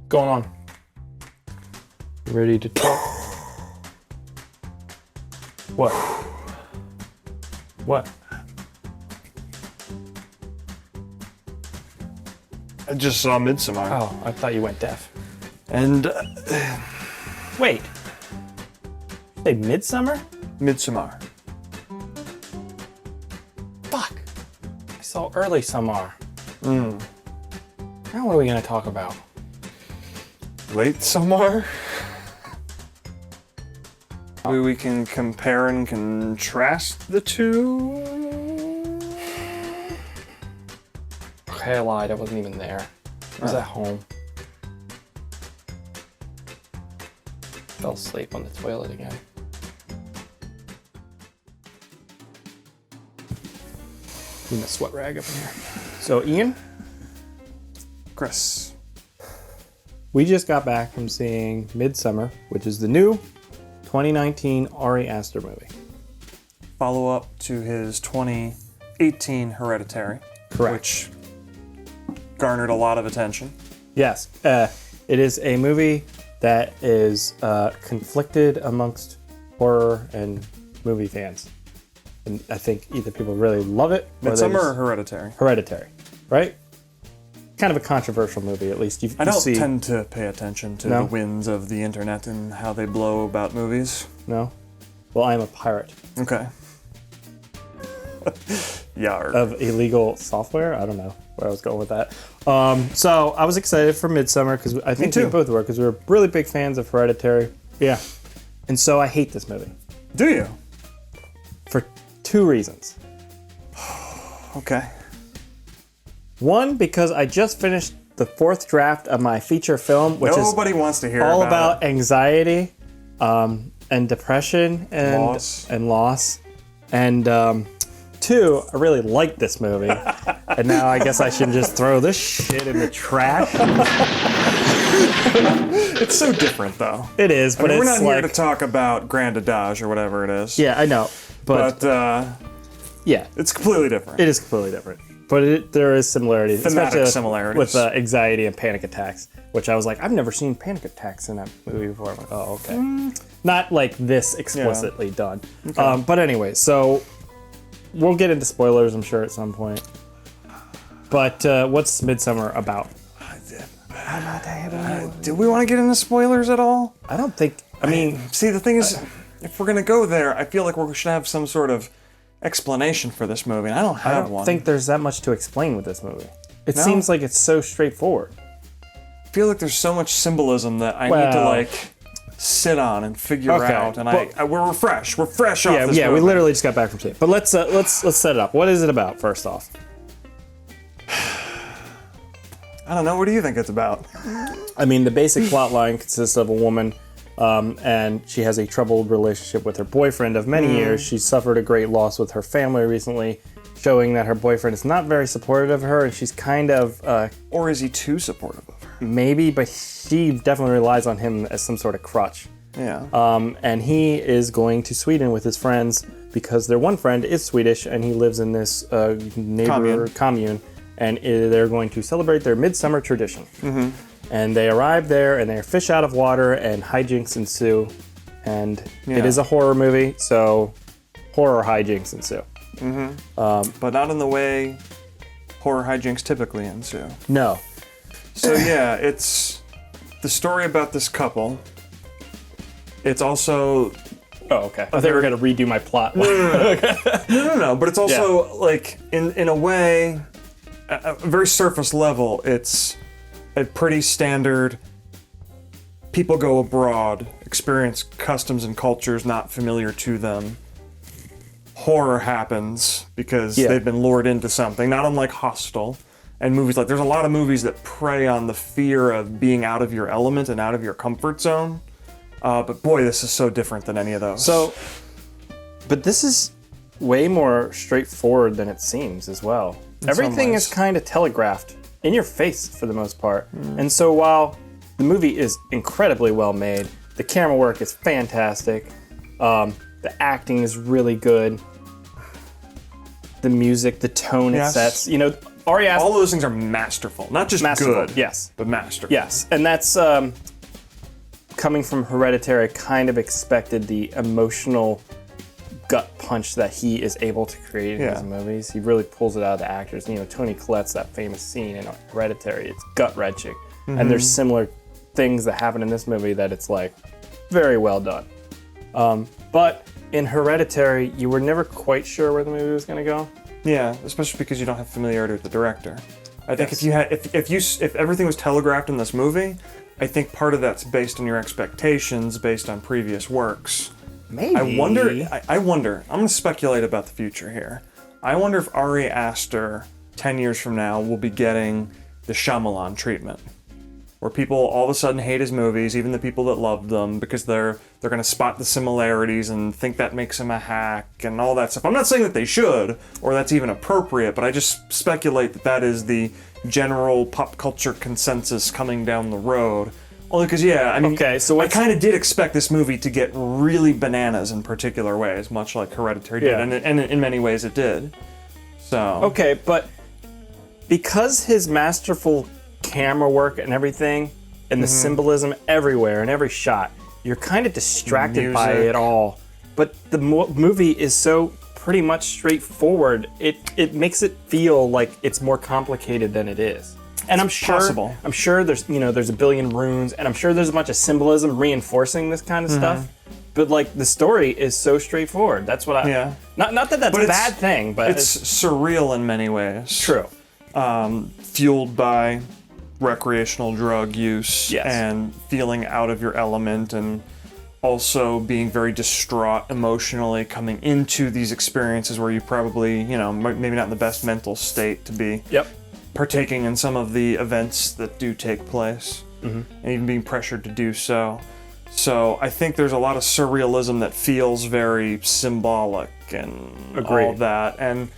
going on? You ready to talk? What? What? I just saw Midsommar. Oh, I thought you went deaf. And Wait. Say Midsummer? Midsommar. Fuck. I saw early summer. Now what are we gonna talk about? Late summer? Maybe we can compare and contrast the two? Okay, I lied. I wasn't even there. I was at home. Fell asleep on the toilet again. Need a sweat rag up in here. So, Ian, Chris. we just got back from seeing Midsommar, which is the new 2019 Ari Aster movie. Follow up to his 2018 Hereditary. Correct. Which garnered a lot of attention. Yes, it is a movie that is conflicted amongst horror and movie fans. And I think either people really love it or Midsommar or Hereditary? Hereditary, right? Kind of a controversial movie, at least. I don't tend to pay attention to No? the winds of the internet and how they blow about movies. No? Well, I'm a pirate Okay. Yarr. of illegal software. I don't know where I was going with that. So I was excited for Midsommar because I think we too. both were, because we were really big fans of Hereditary. Yeah. And so I hate this movie Do you? for two reasons. Okay. One, because I just finished the fourth draft of my feature film, which Nobody wants to hear is all about about anxiety and depression and Loss. And two, I really like this movie. And now I guess I should just throw this shit in the trash. It's so different, though. It is, but We're it's not like... here to talk about Grand Adage or whatever it is. Yeah, I know. But yeah, it's completely different. it is completely different. But there is similarities. Thematic especially similarities. With anxiety and panic attacks, which I was like, I've never seen panic attacks in that movie before. I'm like, oh, okay. Not like this explicitly done. Okay. But anyway, so we'll get into spoilers, I'm sure, at some point. But what's Midsommar about? Do we want to get into spoilers at all? I don't think... I mean... See, the thing is, if we're going to go there, I feel like we should have some sort of explanation for this movie, and I don't I have don't one. think there's that much to explain with this movie. It No? seems like it's so straightforward. I feel like there's so much symbolism that I need to, like, sit on and figure Okay, out, and but- we're fresh. We're fresh off this Yeah, we movie. literally just got back from seeing it. But let's set it up. What is it about, first off? I don't know. What do you think it's about? I mean, the basic plot line consists of a woman, and she has a troubled relationship with her boyfriend of many years. She suffered a great loss with her family recently, showing that her boyfriend is not very supportive of her, and she's kind of, Or is he too supportive of her? maybe, but she definitely relies on him as some sort of crutch. Yeah. And he is going to Sweden with his friends because their one friend is Swedish, and he lives in this commune. And they're going to celebrate their midsummer tradition. Mm-hmm. And they arrive there, and they're fish out of water, and hijinks ensue. And it is a horror movie, so horror hijinks ensue. But not in the way horror hijinks typically ensue. No. So yeah, it's the story about this couple. It's also Oh, okay. I thought you were going to redo my plot. no, but it's also like in a way, a very surface level. It's a pretty standard. People go abroad, experience customs and cultures not familiar to them. Horror happens because they've been lured into something, not unlike Hostel. And movies like, there's a lot of movies that prey on the fear of being out of your element and out of your comfort zone. But boy, this is so different than any of those. So, but this is way more straightforward than it seems as well. Everything is kind of telegraphed in your face for the most part. And so while the movie is incredibly well made, the camera work is fantastic, the acting is really good, the music, the tone it sets, you know, Ari Aster. All those things are masterful. Not just good. Yes. But masterful. Yes. And that's coming from Hereditary. I kind of expected the emotional gut punch that he is able to create in his movies. He really pulls it out of the actors. You know, Toni Collette's that famous scene in Hereditary. It's gut-wrenching. And there's similar things that happen in this movie that it's like very well done. But in Hereditary, you were never quite sure where the movie was going to go. Yeah, especially because you don't have familiarity with the director. I think if everything was telegraphed in this movie, I think part of that's based on your expectations, based on previous works. Maybe. I wonder. I'm going to speculate about the future here. I wonder if Ari Aster, 10 years from now, will be getting the Shyamalan treatment, where people all of a sudden hate his movies, even the people that loved them, because they're going to spot the similarities and think that makes him a hack and all that stuff. I'm not saying that they should, or that's even appropriate, but I just speculate that that is the general pop culture consensus coming down the road. Only because, I kind of did expect this movie to get really bananas in particular ways, much like Hereditary did, and in many ways it did. So. Okay, but because his masterful camera work and everything, and the symbolism everywhere in every shot, you're kind of distracted by it all. But the movie is so pretty much straightforward. It makes it feel like it's more complicated than it is. And I'm sure there's a billion runes, and I'm sure there's a bunch of symbolism reinforcing this kind of stuff. But like the story is so straightforward. That's what I not that that's a bad thing, but it's surreal in many ways. True. Fueled by recreational drug use and feeling out of your element, and also being very distraught emotionally coming into these experiences where you probably, maybe not in the best mental state to be partaking in some of the events that do take place, and even being pressured to do so. So I think there's a lot of surrealism that feels very symbolic and all that. And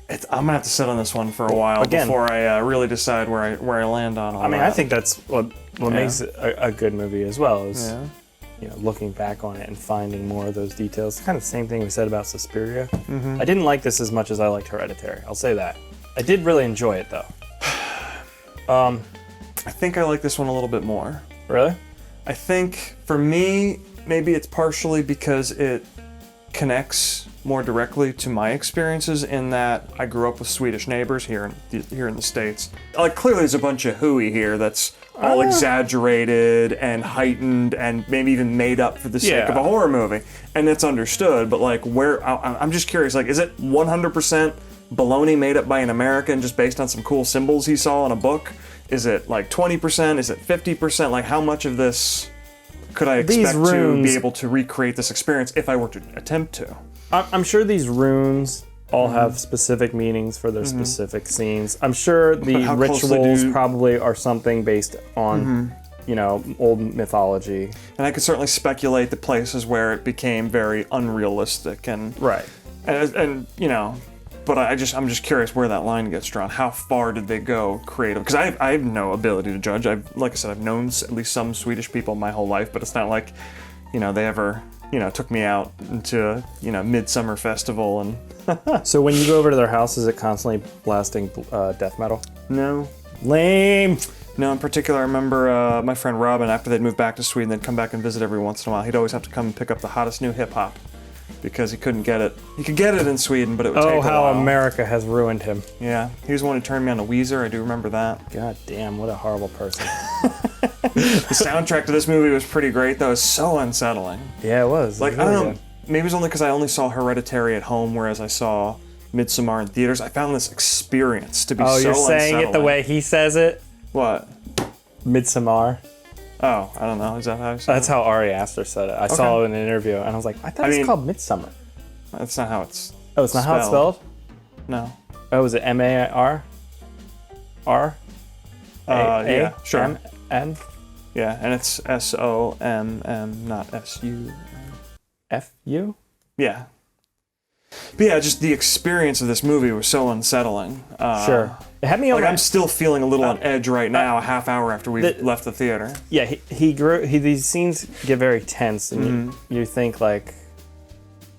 I'm gonna have to sit on this one for a while before I really decide where I land on all that. I think that's what makes it a good movie as well, is looking back on it and finding more of those details. It's kind of the same thing we said about Suspiria. I didn't like this as much as I liked Hereditary. I'll say that. I did really enjoy it though. I think I like this one a little bit more. Really? I think for me, maybe it's partially because it connects more directly to my experiences in that I grew up with Swedish neighbors here in the States. Like, clearly there's a bunch of hooey here that's all exaggerated and heightened and maybe even made up for the sake of a horror movie. And it's understood, but like I'm just curious, like, is it 100% baloney made up by an American just based on some cool symbols he saw in a book? Is it like 20%? Is it 50%? Like, how much of this could I expect to be able to recreate this experience if I were to attempt to? I'm sure these runes all have specific meanings for their specific scenes. I'm sure the rituals probably are something based on, old mythology. And I could certainly speculate the places where it became very unrealistic and but I'm just curious where that line gets drawn. How far did they go creative? Because I have no ability to judge. Like I said, I've known at least some Swedish people my whole life, but it's not like, they ever, took me out into, midsummer festival and. So when you go over to their house, is it constantly blasting death metal? No. Lame. No, in particular, I remember my friend Robin, after they'd moved back to Sweden, they'd come back and visit every once in a while. He'd always have to come and pick up the hottest new hip hop, because he couldn't get it. He could get it in Sweden, but it would take a while. Oh, how America has ruined him. Yeah, he was the one who turned me on to Weezer. I do remember that. God damn, what a horrible person. The soundtrack to this movie was pretty great, though. It was so unsettling. Yeah, it was. Like, I don't know, maybe it was only because I only saw Hereditary at home, whereas I saw Midsommar in theaters. I found this experience to be so unsettling. Oh, you're saying it the way he says it? What? Midsommar. Oh, I don't know. Is that how I said it? That's how Ari Aster said it. I saw it in an interview, and I was like, I thought it's called Midsummer. That's not how it's Oh, it's not how it's spelled? No. Oh, is it M-A-R? R? Yeah, sure. M-N? Yeah, and it's S-O-M-M, not S-U. F-U? Yeah. But yeah, just the experience of this movie was so unsettling. Sure. It had me on I'm still feeling a little on edge right now, a half hour after we left the theater. Yeah, these scenes get very tense, and you think, like,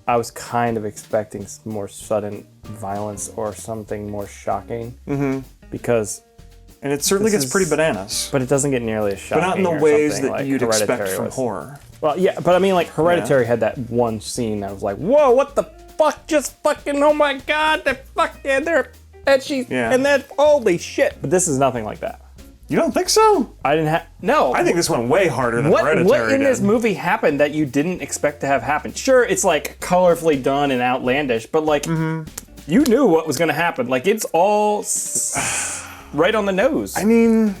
I was kind of expecting more sudden violence or something more shocking. Mm-hmm. Because... And it certainly gets pretty bananas. But it doesn't get nearly as shocking. But not in the ways that like you'd expect from was. horror. Well, yeah, but I mean, like, Hereditary had that one scene that was like, whoa, what the fuck just fucking, oh my god, they're fucking, and then, holy shit. But this is nothing like that. You don't think so? No. I think this went way harder than Hereditary What in this movie happened that you didn't expect to have happen? Sure, it's, like, colorfully done and outlandish, but, like, you knew what was gonna happen. Like, it's all... right on the nose. I mean,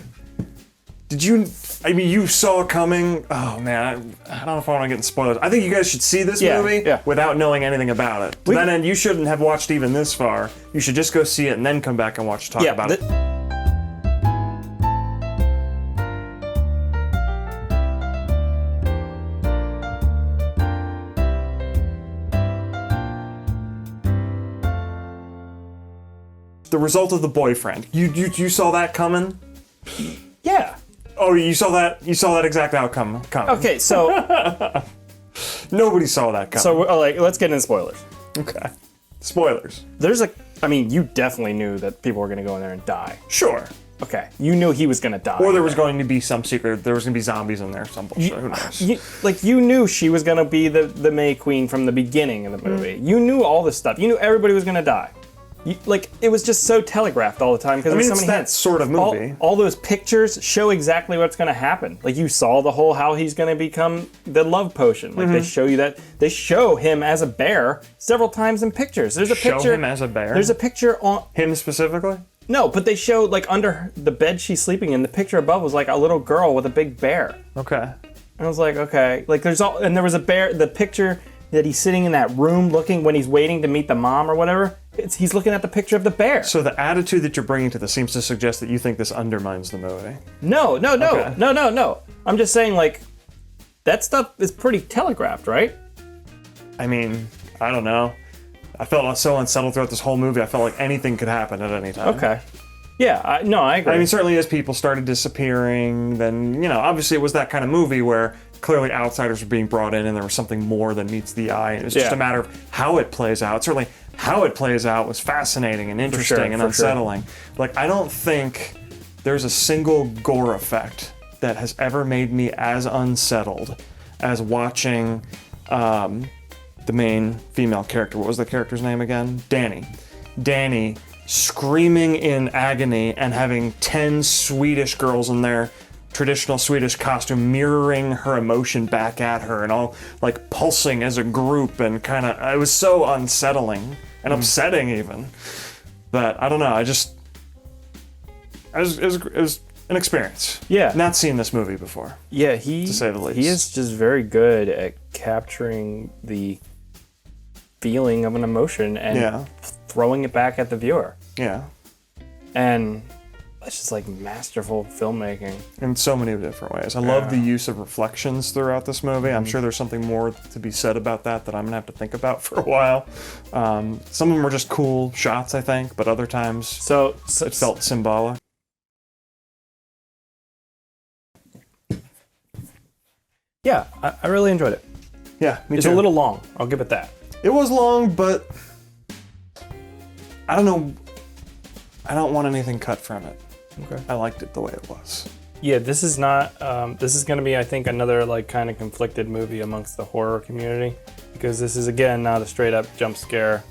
you saw it coming. Oh man, I don't know if I want to get in spoilers. I think you guys should see this movie without knowing anything about it. To that end, you shouldn't have watched even this far. You should just go see it and then come back and talk about it. The result of the boyfriend. You saw that coming? Yeah. Oh, you saw that exact outcome coming. Okay, so nobody saw that coming. So let's get into spoilers. Okay. Spoilers. You definitely knew that people were going to go in there and die. Sure. Okay. You knew he was going to die. Or there was going to be some secret, there was going to be zombies in there, some bullshit, who knows. You knew she was going to be the May Queen from the beginning of the movie. You knew all this stuff. You knew everybody was going to die. It was just so telegraphed all the time because there's so many that sort of movie. All those pictures show exactly what's going to happen. Like you saw the whole how he's going to become the love potion. Like they show you that they show him as a bear several times in pictures. There's a picture. Show him as a bear. There's a picture on him specifically. No, but they showed like under the bed she's sleeping in. The picture above was like a little girl with a big bear. Okay. And I was like, okay, like there was a bear. The picture that he's sitting in that room looking when he's waiting to meet the mom or whatever. He's looking at the picture of the bear. So the attitude that you're bringing to this seems to suggest that you think this undermines the movie. No. I'm just saying, like, that stuff is pretty telegraphed, right? I mean, I don't know. I felt so unsettled throughout this whole movie. I felt like anything could happen at any time. Okay. Yeah, I agree. I mean, certainly as people started disappearing, then, obviously it was that kind of movie where clearly outsiders were being brought in and there was something more than meets the eye. And it's just a matter of how it plays out. Certainly how it plays out was fascinating and interesting and unsettling. Like, I don't think there's a single gore effect that has ever made me as unsettled as watching the main female character. What was the character's name again? Dani screaming in agony and having 10 Swedish girls in their traditional Swedish costume mirroring her emotion back at her and all like pulsing as a group and it was so unsettling and upsetting even. But I don't know, it was an experience. Yeah. Not seen this movie before. Yeah, to say the least. He is just very good at capturing the feeling of an emotion and throwing it back at the viewer. Yeah. And it's just like masterful filmmaking. In so many different ways. I love the use of reflections throughout this movie. I'm sure there's something more to be said about that I'm going to have to think about for a while. Some of them were just cool shots, I think, but other times it felt symbolic. Yeah, I really enjoyed it. Yeah, me too. It's a little long, I'll give it that. It was long, but I don't know. I don't want anything cut from it. Okay. I liked it the way it was. Yeah, this is not, this is going to be, I think, another like kind of conflicted movie amongst the horror community because this is, again, not a straight up jump scare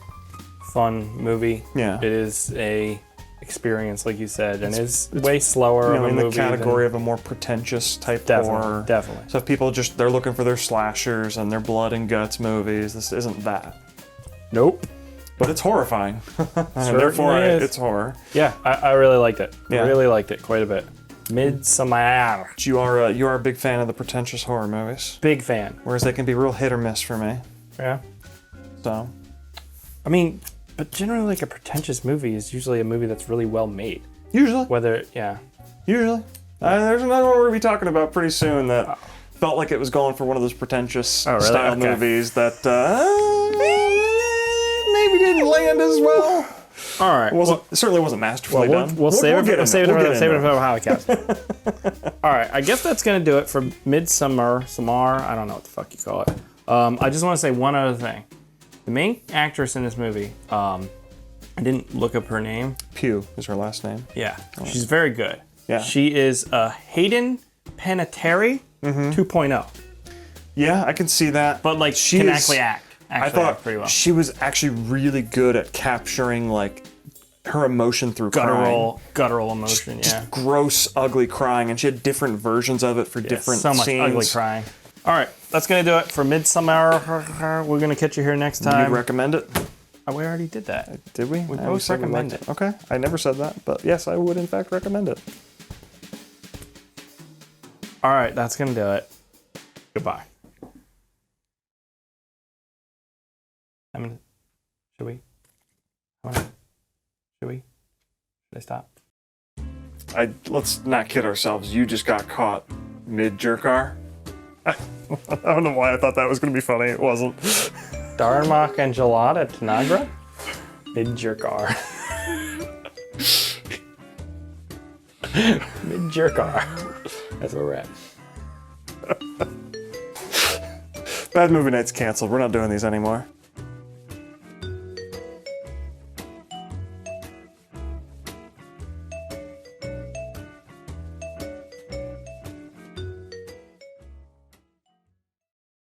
fun movie. Yeah. It is a experience, like you said, and it's way slower of a in movie the category of a more pretentious type horror. Definitely. So if people they're looking for their slashers and their blood and guts movies, this isn't that. Nope. But it's horrifying. And therefore, it's horror. Yeah, I really liked it. I really liked it quite a bit. Midsommar. You are a big fan of the pretentious horror movies. Big fan. Whereas they can be real hit or miss for me. Yeah. So. I mean, but generally, like a pretentious movie is usually a movie that's really well made. Usually. Usually. There's another one we're going to be talking about pretty soon that felt like it was going for one of those pretentious style movies that maybe didn't land as well. All right. It certainly wasn't masterfully done. We'll save it for the Hollycast. All right. I guess that's going to do it for Midsommar. I don't know what the fuck you call it. I just want to say one other thing. The main actress in this movie, I didn't look up her name. Pugh is her last name. Yeah, she's very good. Yeah. She is Hayden Panettiere 2.0. Yeah, I can see that. But like she can actually act. I thought pretty well. she was actually really good at capturing like her emotion through crying. Guttural emotion, yeah. Just gross, ugly crying, and she had different versions of it for different so much scenes. ugly crying. All right, that's gonna do it for Midsommar. We're gonna catch you here next time. You'd recommend it? Oh, we already did that. Did we? We both recommend it. Okay, I never said that, but yes, I would in fact recommend it. All right, that's gonna do it. Goodbye. Should we? Should I stop? Let's not kid ourselves. You just got caught mid-jerkar. I don't know why I thought that was going to be funny. It wasn't. Darmok and Gelada Tanagra? Mid-jerkar. Mid-jerkar. That's where we're at. Bad Movie Night's canceled. We're not doing these anymore.